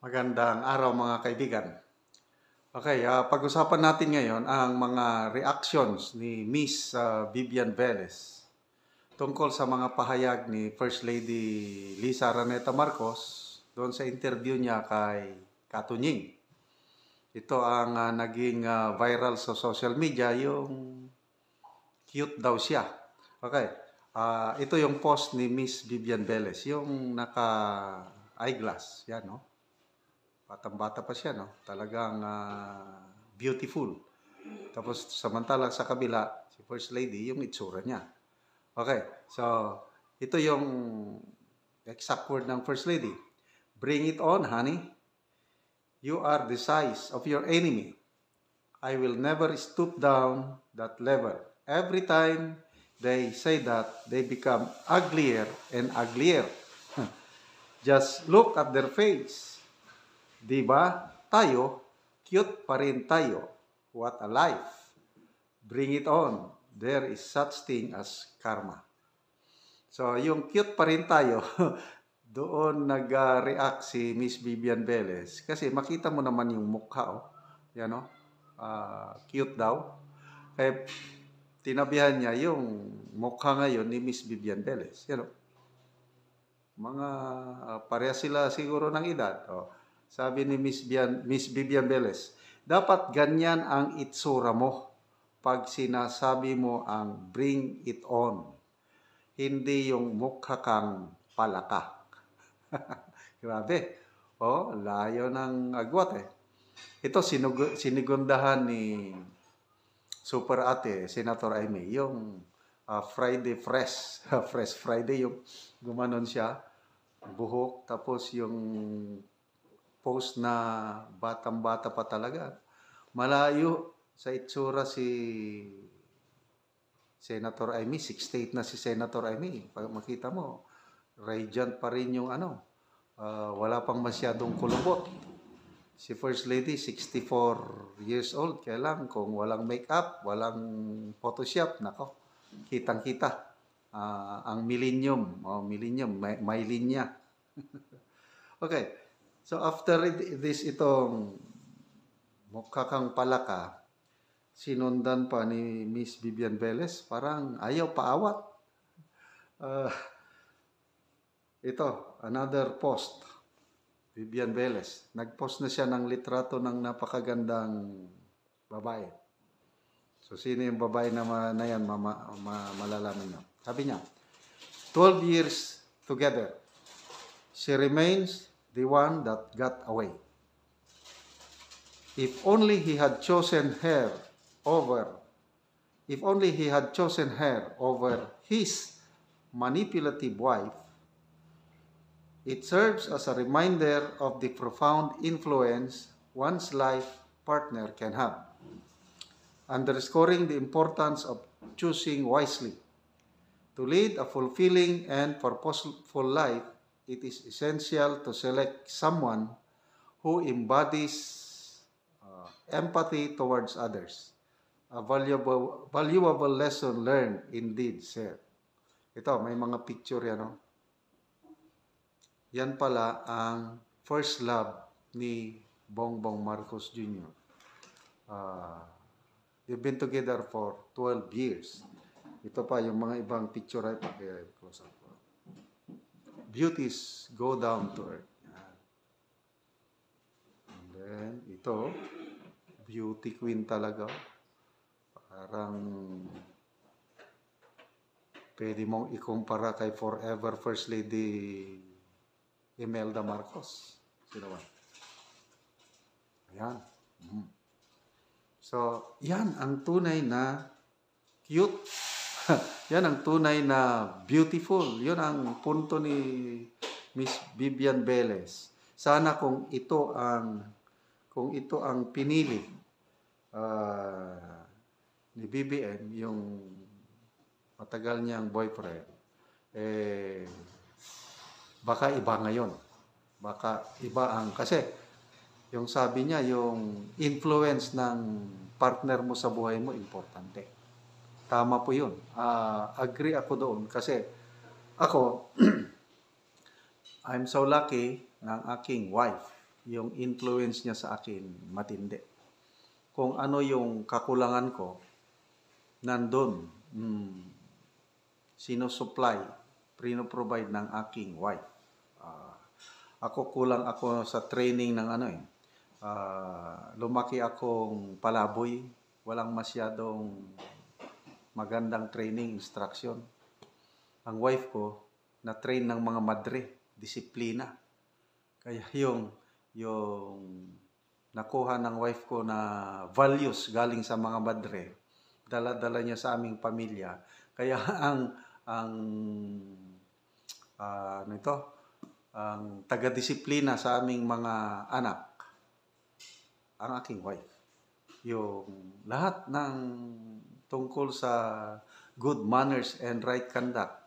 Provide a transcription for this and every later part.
Magandang araw mga kaibigan. Okay, pag-usapan natin ngayon ang mga reactions ni Miss Vivian Velez tungkol sa mga pahayag ni First Lady Lisa Araneta Marcos doon sa interview niya kay Katunying. Ito ang naging viral sa social media, yung cute daw siya. Okay, ito yung post ni Miss Vivian Velez, yung naka-eyeglass, yan no? Batang-bata pa siya, no? Talagang beautiful. Tapos samantalang sa kabila, si First Lady, yung itsura niya. Okay, so ito yung exact word ng First Lady. Bring it on, honey. You are the size of your enemy. I will never stoop down that level. Every time they say that, they become uglier and uglier. Just look at their face. Diba? Tayo, cute pa rin tayo. What a life. Bring it on. There is such thing as karma. So, yung cute pa rin tayo, doon nag-react si Miss Vivian Velez. Kasi makita mo naman yung mukha, oh. Yan, oh. Cute daw. Kaya tinabihan niya yung mukha ngayon ni Miss Vivian Velez. Yan, oh. Mga pareha sila siguro ng edad. Oh. Sabi ni Miss Vivian Velez, dapat ganyan ang itsura mo pag sinasabi mo ang bring it on. Hindi yung mukha kang palaka. Grabe. Oh, layo ng agwat eh. Ito sinigundahan ni Super Ate, Senator Amy, yung Friday Fresh. Fresh Friday, yung gumanon siya, buhok, tapos yung post na batang-bata pa talaga. Malayo sa itsura si Senator Amy. 68 na si Senator Amy. Pag makita mo, radiant pa rin yung wala pang masyadong kulubot. Si First Lady, 64 years old. Kaya lang, kung walang makeup, walang Photoshop, nako, kitang-kita. Ang millennium, may linya. Okay. So after this itong mukha kang palaka, sinundan pa ni Miss Vivian Velez, parang ayaw paawat. Ito, another post. Vivian Velez. Nag-post na siya ng litrato ng napakagandang babae. So sino yung babae na yan, malalaman nyo. Sabi niya, 12 years together. She remains the one that got away. If only he had chosen her over his manipulative wife, it serves as a reminder of the profound influence one's life partner can have, underscoring the importance of choosing wisely. To lead a fulfilling and purposeful life, it is essential to select someone who embodies empathy towards others. A valuable lesson learned indeed, sir. Ito, may mga picture yan, no? Yan pala ang first love ni Bongbong Marcos Jr. They've been together for 12 years. Ito pa, yung mga ibang picture ay close up. Beauties go down to earth. And then, ito, beauty queen talaga. Parang pwede mong ikumpara kay forever First Lady Imelda Marcos. Sino ba? Ayan. So, yan ang tunay na cute. Yan ang tunay na beautiful. Yun ang punto ni Miss Vivian Velez. Sana kung ito ang pinili ni BBM, yung matagal niyang boyfriend, baka iba ngayon. Baka iba kasi yung sabi niya, yung influence ng partner mo sa buhay mo, importante. Tama po yun. Agree ako doon kasi ako, I'm so lucky ng aking wife. yung influence niya sa akin matindi. Kung ano yung kakulangan ko, nandun, sinusupply, provide ng aking wife. Ako kulang ako sa training ng lumaki akong palaboy, walang masyadong magandang training, instruction. Ang wife ko, na-train ng mga madre, disiplina. Kaya yung nakuha ng wife ko na values galing sa mga madre, dala-dala niya sa aming pamilya. Kaya ang taga-disiplina sa aming mga anak, ang aking wife. Yung lahat ng tungkol sa good manners and right conduct,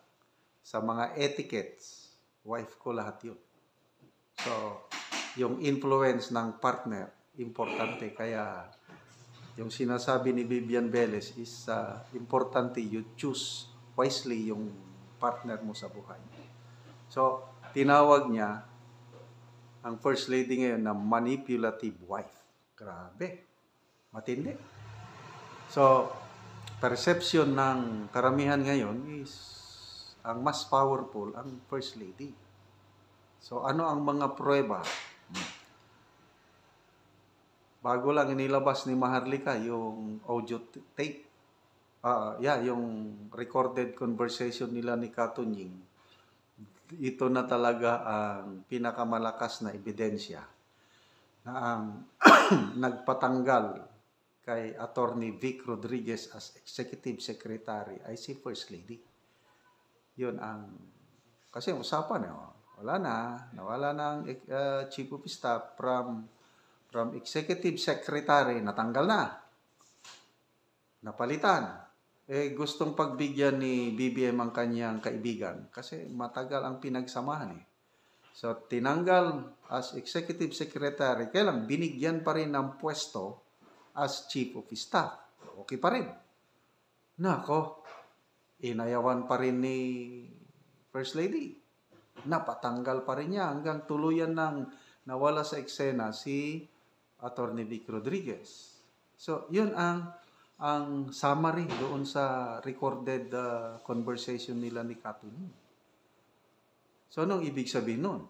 sa mga etiquettes, wife ko lahat yun. So, yung influence ng partner, importante. Kaya, yung sinasabi ni Vivian Velez is importante you choose wisely yung partner mo sa buhay. So, tinawag niya ang First Lady ngayon na manipulative wife. Grabe. Matindi. So, perception ng karamihan ngayon is ang mas powerful ang First Lady. So, ano ang mga pruweba? Bago lang inilabas ni Maharlika yung audio tape. Yung recorded conversation nila ni Katunying. Ito na talaga ang pinakamalakas na ebidensya na ang nagpatanggal kay Attorney Vic Rodriguez as Executive Secretary ay si First Lady. Yun ang, kasi usapan nawala na ang Chief of Staff from Executive Secretary, natanggal na. Napalitan. Gustong pagbigyan ni BBM ang kanyang kaibigan kasi matagal ang pinagsamahan So, tinanggal as Executive Secretary, kaya lang binigyan pa rin ng pwesto as Chief of Staff. Okay pa rin. Nako, inayawan pa rin ni First Lady. Napatanggal pa rin niya hanggang tuluyan ng nawala sa eksena si Attorney Vic Rodriguez. So, yun ang summary doon sa recorded conversation nila ni Katunying. So, anong ibig sabihin nun?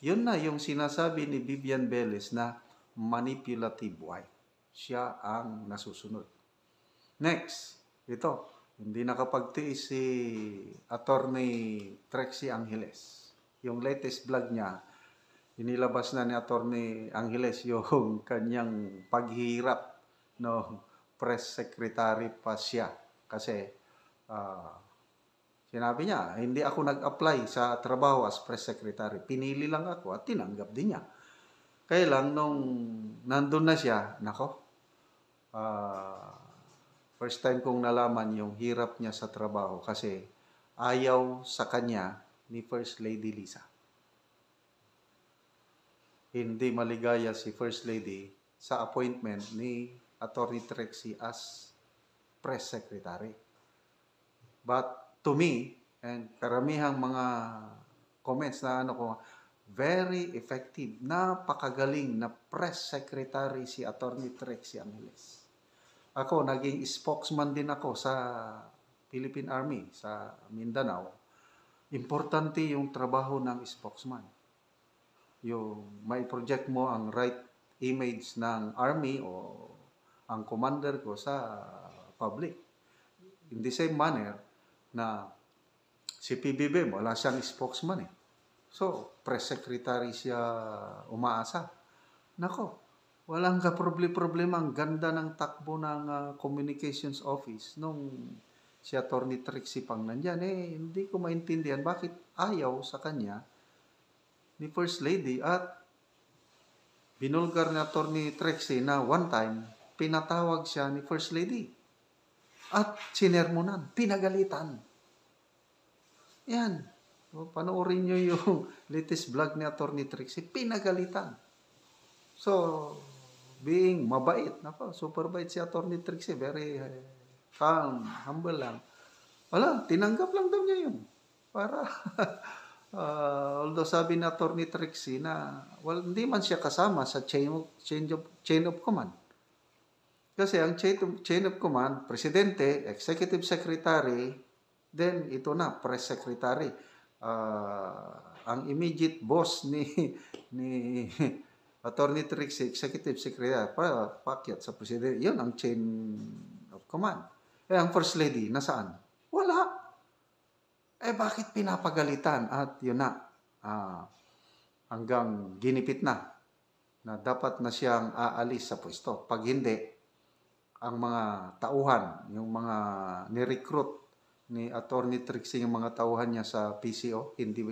Yun na yung sinasabi ni Vivian Velez na manipulative wife. Siya ang nasusunod. Next, ito. Hindi nakapagtiis si Attorney Trixie Angeles. Yung latest vlog niya, inilabas na ni Attorney Angeles yung kanyang paghihirap no press secretary pa siya. Kasi sinabi niya, hindi ako nag-apply sa trabaho as press secretary. Pinili lang ako at tinanggap din niya. Kaya lang, nung nandun na siya, first time kong nalaman yung hirap niya sa trabaho kasi ayaw sa kanya ni First Lady Lisa. Hindi maligaya si First Lady sa appointment ni Attorney Trixie as press secretary. But to me, and karamihang mga comments na very effective, napakagaling na press secretary si Attorney Trixie Angeles. Ako, naging spokesman din ako sa Philippine Army, sa Mindanao. Importante yung trabaho ng spokesman. Yung may project mo ang right image ng Army o ang commander ko sa public. In the same manner na si PBBM, wala siyang spokesman So, press secretary siya umaasa. Nako, walang kaproblema. Ang ganda ng takbo ng communications office nung si Attorney Trixie pang nandyan. Hindi ko maintindihan bakit ayaw sa kanya ni First Lady at binulgar ni Attorney Trixie na one time, pinatawag siya ni First Lady. At sinermonan, pinagalitan. Yan. Panoorin nyo yung latest vlog ni Attorney Trixie, pinagalitan. So, being mabait, super bait si Attorney Trixie, very calm, humble lang. Tinanggap lang daw niya yun. Para Although sabi na Attorney Trixie na, well, hindi man siya kasama sa chain of command. Kasi ang chain of command, presidente, executive secretary, then ito na, press secretary. Ang immediate boss ni Attorney Trixie, executive secretary, pakyat sa presidente, yun ang chain of command. Ang first lady, nasaan? Wala. Bakit pinapagalitan? At yun na, hanggang ginipit na dapat na siyang aalis sa pwesto. Pag hindi, ang mga tauhan, yung mga ni-recruit ni Attorney Trixie, yung mga tauhan niya sa PCO, hindi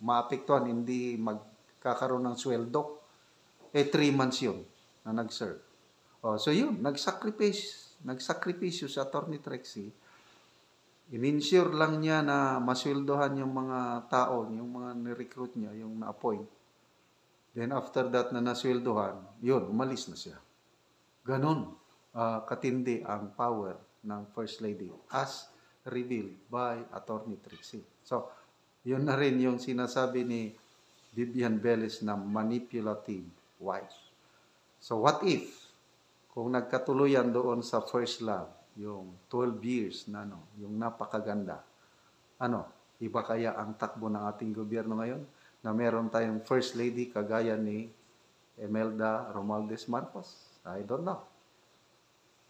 maapektuhan, hindi magkakaroon ng sweldo. 3 months yun na nag-serve. So yun, nagsakripisyo sa Attorney Trixie. In-insure lang niya na masweldohan yung mga tao, yung mga ni-recruit niya, yung na-appoint. Then after that na nasweldohan, yun, umalis na siya. Ganon katindi ang power ng First Lady as revealed by Attorney Trixie. So, yun na rin yung sinasabi ni Vivian Velez na manipulative wife. So, what if, kung nagkatuluyan doon sa first love, yung 12 years na yung napakaganda, iba kaya ang takbo ng ating gobyerno ngayon na meron tayong First Lady kagaya ni Imelda Romualdez Marcos? I don't know.